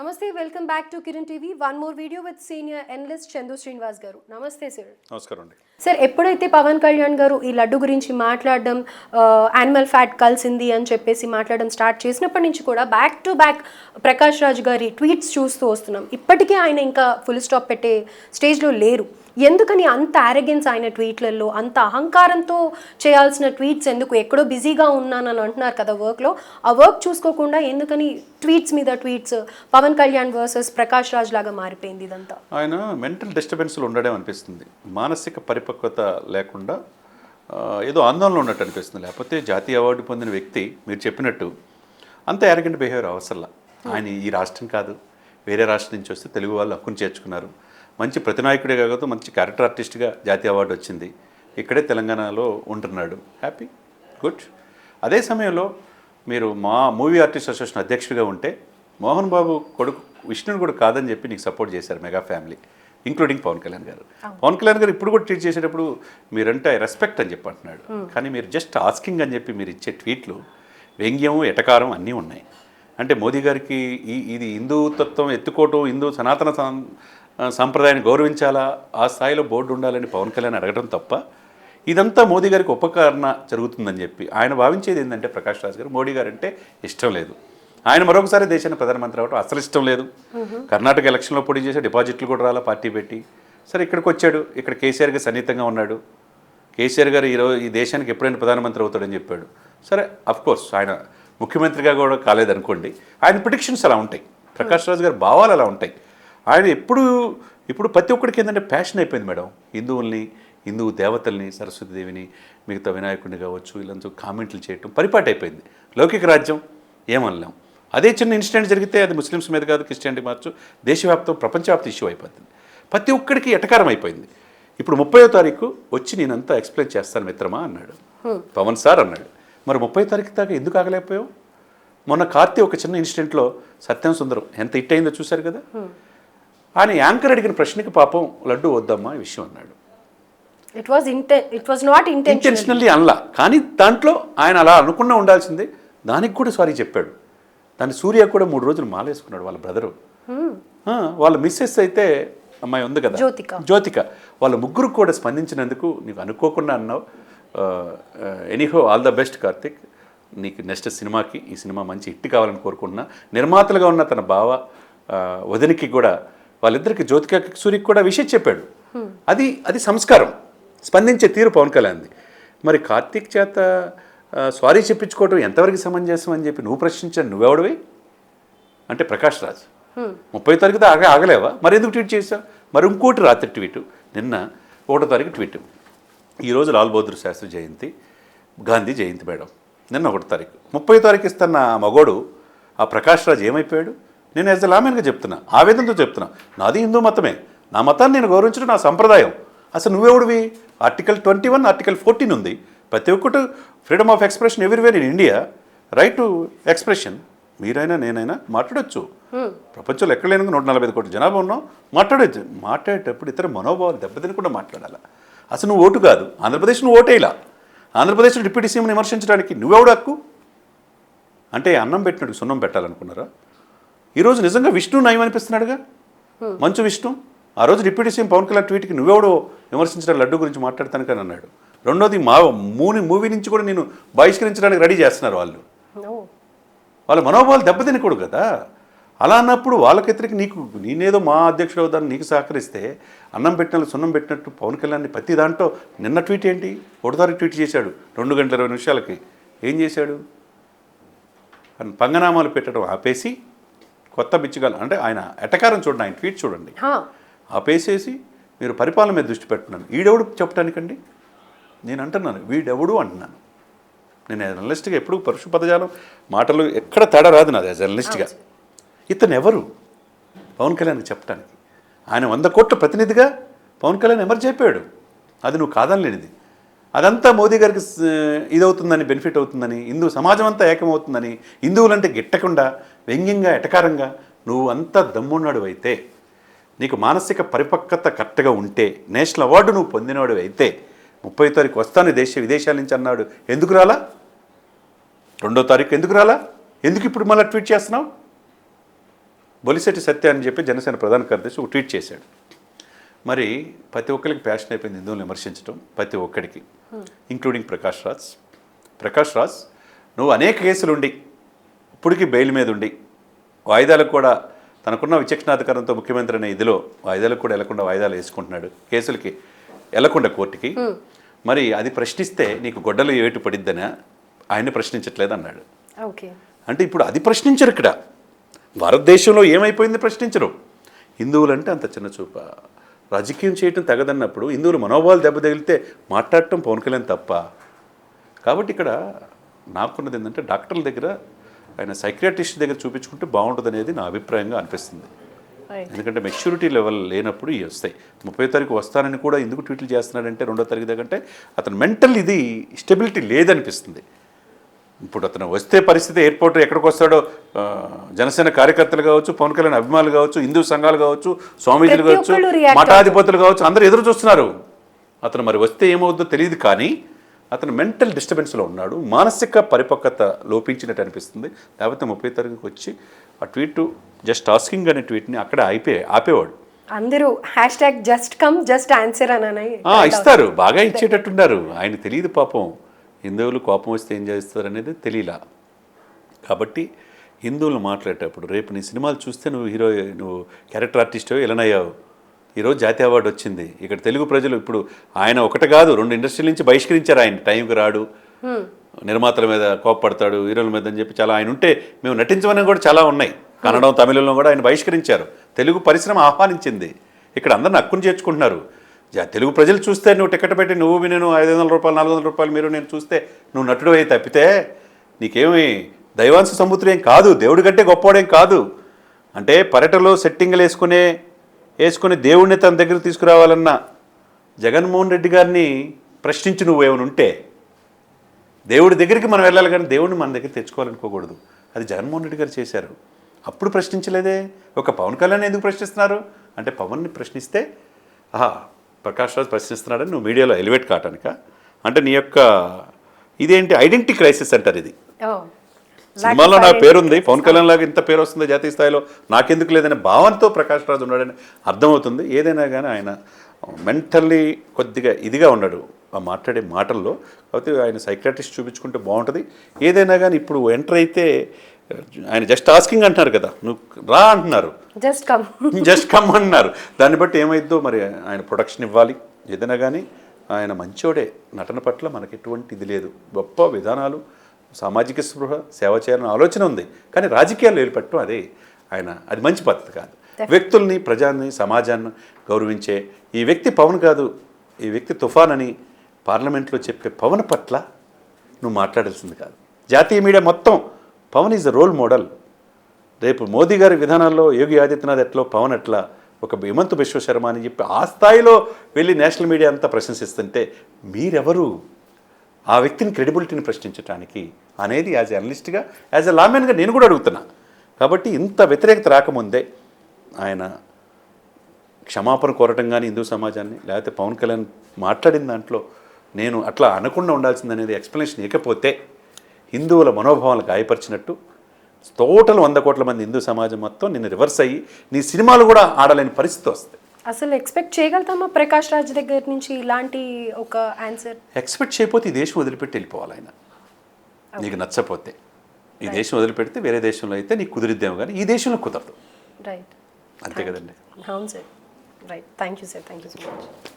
Namaste, welcome back to Kiran TV. One more video with senior analyst Chandu Srinivas garu. Namaste sir. నమస్కారం అండి. Sir ఎప్పుడైతే పవన్ కళ్యాణ్ గారు ఈ లడ్డు గురించి మాట్లాడడం యానిమల్ ఫ్యాట్ కలిసింది అని చెప్పేసి మాట్లాడడం స్టార్ట్ చేసినప్పటి నుంచి కూడా back to back Prakash Raj గారి ట్వీట్స్ చూస్తూ వస్తున్నాం. ఇప్పటికీ ఆయన ఇంకా ఫుల్ స్టాప్ పెట్టే స్టేజ్లో లేరు. ఎందుకని అంత ఆరోగెన్స్ ఆయన ట్వీట్లలో, అంత అహంకారంతో చేయాల్సిన ట్వీట్స్ ఎందుకు? ఎక్కడో బిజీగా ఉన్నానని అంటున్నారు కదా వర్క్లో, ఆ వర్క్ చూసుకోకుండా ఎందుకని ట్వీట్స్ మీద ట్వీట్స్ పవన్ కళ్యాణ్ వర్సెస్ ప్రకాష్ రాజ్ లాగా మారిపోయింది ఇదంతా? ఆయన మెంటల్ డిస్టర్బెన్స్లో ఉండడం అనిపిస్తుంది. మానసిక పరిపక్వత లేకుండా ఏదో ఆందోళన ఉన్నట్టు అనిపిస్తుంది. లేకపోతే జాతీయ అవార్డు పొందిన వ్యక్తి మీరు చెప్పినట్టు అంత యారగెంట్ బిహేవియర్ అవసరంలా. ఆయన ఈ రాష్ట్రం కాదు, వేరే రాష్ట్రం నుంచి వస్తే తెలుగు వాళ్ళు హక్కును చేర్చుకున్నారు. మంచి ప్రతినాయకుడే కాకపోతే మంచి క్యారెక్టర్ ఆర్టిస్ట్గా జాతీయ అవార్డు వచ్చింది. ఇక్కడే తెలంగాణలో ఉంటున్నాడు. Happy, good. అదే సమయంలో మీరు మా మూవీ ఆర్టిస్ట్ అసోసియేషన్ అధ్యక్షుడిగా ఉంటే మోహన్ బాబు కొడుకు విష్ణుని కూడా కాదని చెప్పి నీకు సపోర్ట్ చేశారు mega family, including Pawan Kalyan garu. Pawan Kalyan గారు ఇప్పుడు కూడా ట్వీట్ చేసేటప్పుడు మీరంటే రెస్పెక్ట్ అని చెప్పి అంటున్నాడు. కానీ మీరు జస్ట్ ఆస్కింగ్ అని చెప్పి మీరు ఇచ్చే ట్వీట్లు వ్యంగ్యం, ఎటకారం అన్నీ ఉన్నాయి. అంటే మోదీ గారికి ఇది హిందూ తత్వం ఎత్తుకోవటం, హిందూ సనాతన సాంప్రదాయాన్ని గౌరవించాలా, ఆ స్థాయిలో బోర్డు ఉండాలని పవన్ కళ్యాణ్ అడగడం తప్ప ఇదంతా మోదీ గారికి ఉపకరణ జరుగుతుందని చెప్పి ఆయన భావించేది ఏంటంటే ప్రకాష్ రాజ్ గారు మోడీ గారు అంటే ఇష్టం లేదు. ఆయన మరొకసారి దేశానికి ప్రధానమంత్రి అవ్వడం అసలు ఇష్టం లేదు. కర్ణాటక ఎలక్షన్లో పోటీ చేసే డిపాజిట్లు కూడా రాలా పార్టీ పెట్టి. సరే ఇక్కడికి వచ్చాడు, ఇక్కడ కేసీఆర్ గారు సన్నిహితంగా ఉన్నాడు. కేసీఆర్ గారు ఈ దేశానికి ఎప్పుడైనా ప్రధానమంత్రి అవుతాడని చెప్పాడు. సరే అఫ్కోర్స్ ఆయన ముఖ్యమంత్రిగా కూడా కాలేదనుకోండి, ఆయన ప్రిడిక్షన్స్ అలా ఉంటాయి. ప్రకాష్ రాజ్ గారి భావాలు అలా ఉంటాయి. ఆయన ఇప్పుడు ప్రతి ఒక్కడికి ఏంటంటే ప్యాషన్ అయిపోయింది మేడం. హిందువుల్ని, హిందూ దేవతల్ని, సరస్వతీదేవిని, మిగతా వినాయకుడిని కావచ్చు ఇలాంటి కామెంట్లు చేయటం పరిపాటి అయిపోయింది. లౌకిక రాజ్యం ఏమనలేం. అదే చిన్న ఇన్సిడెంట్ జరిగితే అది ముస్లిమ్స్ మీద కాదు, క్రిస్టియానిటీ మార్చు, దేశవ్యాప్తం ప్రపంచవ్యాప్త ఇష్యూ అయిపోతుంది. ప్రతి ఒక్కడికి ఎటకారం అయిపోయింది. ఇప్పుడు 30వ తారీఖు వచ్చి నేనంతా ఎక్స్ప్లెయిన్ చేస్తాను మిత్రమా అన్నాడు పవన్ సార్ అన్నాడు. మరి 30వ తారీఖు దాకా ఎందుకు ఆగలేకపోయావు? మొన్న కార్తీ ఒక చిన్న ఇన్సిడెంట్లో సత్యం సుందరం ఎంత హిట్ అయిందో చూశారు కదా. ఆయన యాంకర్ అడిగిన ప్రశ్నకి పాపం లడ్డు వద్దమ్మా ఈ విషయం అన్నాడు. ఇట్ వాజ్ నాట్ ఇంటెన్షనల్లీ అనలా, కానీ దాంట్లో ఆయన అలా అనుకున్నా ఉండాల్సిందే. దానికి కూడా సారీ చెప్పాడు. దాని సూర్య కూడా 3 రోజులు మాలేసుకున్నాడు వాళ్ళ బ్రదరు. వాళ్ళ మిస్సెస్ అయితే అమ్మాయి ఉంది కదా జ్యోతిక, వాళ్ళ ముగ్గురు కూడా స్పందించినందుకు నీకు అనుకోకుండా అన్నావు. Anyhow all the best Karthik, నీకు నెక్స్ట్ సినిమాకి ఈ సినిమా మంచి హిట్ కావాలని కోరుకుంటున్నా. నిర్మాతలుగా ఉన్న తన బావ వదినికి కూడా, వాళ్ళిద్దరికి జ్యోతికకి సూర్యకి కూడా విషయం చెప్పాడు. అది సంస్కారం, స్పందించే తీరు పవన్ కళ్యాణ్ది. మరి కార్తీక్ చేత సారీ చెప్పించుకోవటం ఎంతవరకు సమంజసం అని చెప్పి నువ్వు ప్రశ్నించాను. నువ్వెవడివి అంటే ప్రకాష్ రాజ్ 30వ తారీఖు ఆగలేవా? మరి ఎందుకు ట్వీట్ చేశావు? మరి ఇంకోటి రాత్రి ట్వీటు, నిన్న 1వ తారీఖు ట్వీటు. ఈరోజు లాల్ బహదూర్ శాస్త్రి జయంతి, గాంధీ జయంతి మేడం. నిన్న 1వ తారీఖు. 30వ తారీఖు ఇస్తున్న మగోడు ఆ ప్రకాష్ రాజ్ ఏమైపోయాడు? నేను యాజ్ ఎ లామెన్గా చెప్తున్నా, ఆవేదనతో చెప్తున్నా. నాది హిందూ మతమే, నా మతాన్ని నేను గౌరవించడం నా సంప్రదాయం. అసలు నువ్వెవడివి? ఆర్టికల్ 21, ఆర్టికల్ 14 ఉంది. ప్రతి ఒక్కటి freedom of expression everywhere in India, right to expression. మీరైనా నేనైనా మాట్లాడొచ్చు. ప్రపంచంలో ఎక్కడ లేని 145 కోట్ల జనాభా ఉన్నాం, మాట్లాడొచ్చు. మాట్లాడేటప్పుడు ఇతర మనోభావాలు దెబ్బతినకుండా మాట్లాడాలి. అసలు నువ్వు ఓటు కాదు, ఆంధ్రప్రదేశ్ నువ్వు ఓటేలా. ఆంధ్రప్రదేశ్లో డిప్యూటీ సీఎంని విమర్శించడానికి నువ్వెవడు హక్కు? అంటే అన్నం పెట్టినట్టు సున్నం పెట్టాలనుకున్నారా? ఈరోజు నిజంగా విష్ణు నయం అనిపిస్తున్నాడుగా, మంచు విష్ణు. ఆ రోజు డిప్యూటీ సీఎం పవన్ కళ్యాణ్ ట్వీట్కి నువ్వెవడో విమర్శించడానికి లడ్డు గురించి మాట్లాడతాను కానీ అన్నాడు. రెండోది మూవీ నుంచి కూడా నేను బహిష్కరించడానికి రెడీ చేస్తున్నారు వాళ్ళు. వాళ్ళ మనోభావాలు దెబ్బతినకూడదు కదా. అలా అన్నప్పుడు వాళ్ళకి వ్యతిరేక నేనేదో మా అధ్యక్షుడు అవుతాను నీకు సహకరిస్తే, అన్నం పెట్టినట్టు సున్నం పెట్టినట్టు పవన్ కళ్యాణ్ని ప్రతి దాంట్లో. నిన్న ట్వీట్ ఏంటి? 1వ తారీఖు ట్వీట్ చేశాడు 2 గంటల 20 నిమిషాలకి. ఏం చేశాడు? పంగనామాలు పెట్టడం ఆపేసి కొత్త బిచ్చగాలు అంటే ఆయన ఎటకారం చూడండి, ఆయన ట్వీట్ చూడండి. ఆపేసేసి మీరు పరిపాలన మీద దృష్టి పెట్టున్నాను. వీడెవడు చెప్పడానికండి? నేను అంటున్నాను వీడెవడు అంటున్నాను. నేను జర్నలిస్ట్గా ఎప్పుడు పరుష పదజాలం మాటలు ఎక్కడ తేడా రాదు నాది జర్నలిస్ట్గా. ఇతను ఎవరు పవన్ కళ్యాణ్కి చెప్పడానికి? ఆయన 100 కోట్ల ప్రతినిధిగా పవన్ కళ్యాణ్ ఎమర్జ్ అయిపోయాడు. అది నువ్వు కాదనలేనిది. అదంతా మోదీ గారికి ఇదవుతుందని, బెనిఫిట్ అవుతుందని, హిందూ సమాజం అంతా ఏకమవుతుందని, హిందువులంటే గిట్టకుండా వ్యంగ్యంగా ఎటకారంగా నువ్వు అంతా దమ్మున్నాడు అయితే, నీకు మానసిక పరిపక్వత కరెక్ట్గా ఉంటే, నేషనల్ అవార్డు నువ్వు పొందినవాడు అయితే 30వ తారీఖు వస్తాను విదేశాల నుంచి అన్నాడు. ఎందుకు రాలా? 2వ తారీఖు ఎందుకు రాలా? ఎందుకు ఇప్పుడు మళ్ళీ ట్వీట్ చేస్తున్నావు? బొలిశెట్టి సత్య అని చెప్పి జనసేన ప్రధాన కార్యదర్శి ఒక ట్వీట్ చేశాడు. మరి ప్రతి ఒక్కరికి ప్యాషన్ అయిపోయింది హిందువులను విమర్శించడం, ప్రతి ఒక్కడికి, ఇంక్లూడింగ్ ప్రకాష్ రాజ్ నువ్వు అనేక కేసులుండి ఇప్పటికీ బెయిల్ మీద ఉండి వాయిదాలకు కూడా తనకున్న విచక్షణాధికారంతో ముఖ్యమంత్రి అనే ఇదిలో వాయిదాలకు కూడా వెళ్లకుండా వాయిదాలు వేసుకుంటున్నాడు, కేసులకి వెళ్లకుండా కోర్టుకి. మరి అది ప్రశ్నిస్తే నీకు గొడ్డలు ఏటు పడిద్దని ఆయన్ని ప్రశ్నించట్లేదు అన్నాడు. అంటే ఇప్పుడు అది ప్రశ్నించరు. ఇక్కడ భారతదేశంలో ఏమైపోయింది ప్రశ్నించరు. హిందువులంటే అంత చిన్న చూప, రాజకీయం చేయటం తగదన్నప్పుడు హిందువులు మనోభావాలు దెబ్బ తగిలితే మాట్లాడటం పవన్ కళ్యాణ్ తప్ప. కాబట్టి ఇక్కడ నాకున్నది ఏంటంటే డాక్టర్ల దగ్గర, ఆయన సైక్రియాటిస్ట్ దగ్గర చూపించుకుంటే బాగుంటుంది అనేది నా అభిప్రాయంగా అనిపిస్తుంది. ఎందుకంటే మెచ్యూరిటీ లెవెల్ లేనప్పుడు ఇవి వస్తాయి. 30వ తారీఖు వస్తానని కూడా ఎందుకు ట్వీట్లు చేస్తున్నాడంటే 2వ తారీఖు దగ్గర అతను మెంటల్ ఇది స్టెబిలిటీ లేదనిపిస్తుంది. ఇప్పుడు అతను వస్తే పరిస్థితి ఎయిర్పోర్ట్ ఎక్కడికి వస్తాడో, జనసేన కార్యకర్తలు కావచ్చు, పవన్ కళ్యాణ్ అభిమానులు కావచ్చు, హిందూ సంఘాలు కావచ్చు, స్వామీజీలు కావచ్చు, మఠాధిపతులు కావచ్చు, అందరూ ఎదురు చూస్తున్నారు. అతను మరి వస్తే ఏమవుద్దో తెలియదు, కానీ అతను మెంటల్ డిస్టర్బెన్స్లో ఉన్నాడు, మానసిక పరిపక్వత లోపించినట్టు అనిపిస్తుంది. లేకపోతే 30వ తారీఖుకి వచ్చి ఆ ట్వీట్ జస్ట్ ఆస్కింగ్ అనే ట్వీట్ని అక్కడ ఆపేవాడు. అందరూ జస్ట్ కమ్ జస్ట్ ఆన్సర్ అని ఇస్తారు, బాగా ఇచ్చేటట్టున్నారు. ఆయన తెలియదు పాపం, హిందువులు కోపం వస్తే ఏం చేస్తారు అనేది తెలియలా. కాబట్టి హిందువులు మాట్లాడేటప్పుడు రేపు నీ సినిమాలు చూస్తే నువ్వు క్యారెక్టర్ ఆర్టిస్ట్ ఎలానయ్యావు. ఈరోజు జాతీయ అవార్డు వచ్చింది. ఇక్కడ తెలుగు ప్రజలు ఇప్పుడు ఆయన ఒకటి కాదు 2 ఇండస్ట్రీల నుంచి బహిష్కరించారు. ఆయన టైంకి రాడు, నిర్మాతల మీద కోపపడతాడు, హీరోల మీద అని చెప్పి చాలా ఆయన ఉంటే మేము నటించమని కూడా చాలా ఉన్నాయి. కన్నడం, తమిళంలో కూడా ఆయన బహిష్కరించారు. తెలుగు పరిశ్రమ ఆహ్వానించింది. ఇక్కడ అందరిని హక్కును చేర్చుకుంటున్నారు. తెలుగు ప్రజలు చూస్తే నువ్వు టికెట్ పెట్టి నేను 500 రూపాయలు 400 రూపాయలు మీరు నేను చూస్తే నువ్వు నటుడు అయి తప్పితే నీకేమి దైవాంశ సముద్రం కాదు, దేవుడి కంటే గొప్పవాడేం కాదు. అంటే పర్యటనలో సెట్టింగ్లు వేసుకుని దేవుడిని తన దగ్గర తీసుకురావాలన్న జగన్మోహన్ రెడ్డి గారిని ప్రశ్నించి నువ్వేమైనా ఉంటే, దేవుడి దగ్గరికి మనం వెళ్ళాలి కానీ దేవుడిని మన దగ్గర తెచ్చుకోవాలనుకోకూడదు. అది జగన్మోహన్ రెడ్డి గారు చేశారు. అప్పుడు ప్రశ్నించలేదే. ఒక పవన్ కళ్యాణ్ ఎందుకు ప్రశ్నిస్తున్నారు అంటే, పవన్ని ప్రశ్నిస్తే ప్రకాష్ రాజ్ ప్రశ్నిస్తున్నాడని నువ్వు మీడియాలో ఎలివేట్ కావటానిక అంటే నీ యొక్క ఇదేంటి ఐడెంటిటీ క్రైసిస్ అంటారు. ఇది సినిమాలో నా పేరుంది, పవన్ కళ్యాణ్ లాగా ఇంత పేరు వస్తుంది జాతీయ స్థాయిలో, నాకెందుకు లేదనే భావంతో ప్రకాష్ రాజ్ ఉన్నాడని అర్థమవుతుంది. ఏదైనా కానీ ఆయన మెంటల్లీ కొద్దిగా ఇదిగా ఉన్నాడు ఆ మాట్లాడే మాటల్లో. కాబట్టి ఆయన సైక్రాటిస్ట్ చూపించుకుంటే బాగుంటుంది. ఏదైనా కానీ ఇప్పుడు ఎంటర్ అయితే ఆయన జస్ట్ ఆస్కింగ్ అంటున్నారు కదా, నువ్వు రా అంటున్నారు, జస్ట్ కమ్ అంటున్నారు. దాన్ని బట్టి ఏమైద్దో మరి. ఆయన ప్రొడక్షన్ ఇవ్వాలి. ఏదైనా కానీ ఆయన మంచోడే, నటన పట్ల మనకి ఎటువంటి ఇది లేదు. గొప్ప విధానాలు, సామాజిక స్పృహ, సేవ చేయాలనే ఆలోచన ఉంది. కానీ రాజకీయాల్లో ఏర్పడటం అది మంచి పద్ధతి కాదు. వ్యక్తుల్ని, ప్రజాన్ని, సమాజాన్ని గౌరవించే ఈ వ్యక్తి పవన్ కాదు, ఈ వ్యక్తి తుఫాన్ అని పార్లమెంట్లో చెప్పే పవన్ పట్ల నువ్వు మాట్లాడాల్సింది కాదు. జాతీయ మీడియా మొత్తం Pawan is the role model. రేపు మోదీ గారి విధానాల్లో యోగి ఆదిత్యనాథ్ ఎట్లో పవన్ ఎట్లా, ఒక హిమంత విశ్వశర్మ అని చెప్పి ఆ స్థాయిలో వెళ్ళి నేషనల్ మీడియా అంతా ప్రశంసిస్తుంటే మీరెవరు ఆ వ్యక్తిని క్రెడిబిలిటీని ప్రశ్నించడానికి అనేది యాజ్ ఎ అనలిస్ట్గా, యాజ్ ఎ లామెన్గా నేను కూడా అడుగుతున్నా. కాబట్టి ఇంత వ్యతిరేకత రాకముందే ఆయన క్షమాపణ కోరటం కానీ హిందూ సమాజాన్ని, లేకపోతే పవన్ కళ్యాణ్ మాట్లాడిన దాంట్లో నేను అట్లా అనకుండా ఉండాల్సిందనేది ఎక్స్ప్లెనేషన్ ఇకపోతే హిందువుల మనోభావాలు గాయపరిచినట్టు టోటల్ 100 కోట్ల మంది హిందూ సమాజం మొత్తం నిన్ను రివర్స్ అయ్యి నీ సినిమాలు కూడా ఆడలేని పరిస్థితి వస్తుంది. అసలు ఎక్స్పెక్ట్ చేయగలుగుతామా ప్రకాష్ రాజ్ దగ్గర నుంచి ఇలాంటి ఒక ఆన్సర్? ఎక్స్పెక్ట్ చేయకపోతే ఈ దేశం వదిలిపెట్టి వెళ్ళిపోవాలి ఆయన. నీకు నచ్చపోతే ఈ దేశం వదిలిపెడితే వేరే దేశంలో అయితే నీకు కుదిరిద్దేమో కానీ ఈ దేశంలో కుదరదు. రైట్, అంతే కదండి. అవును sir. Right, thank you sir, thank you so much.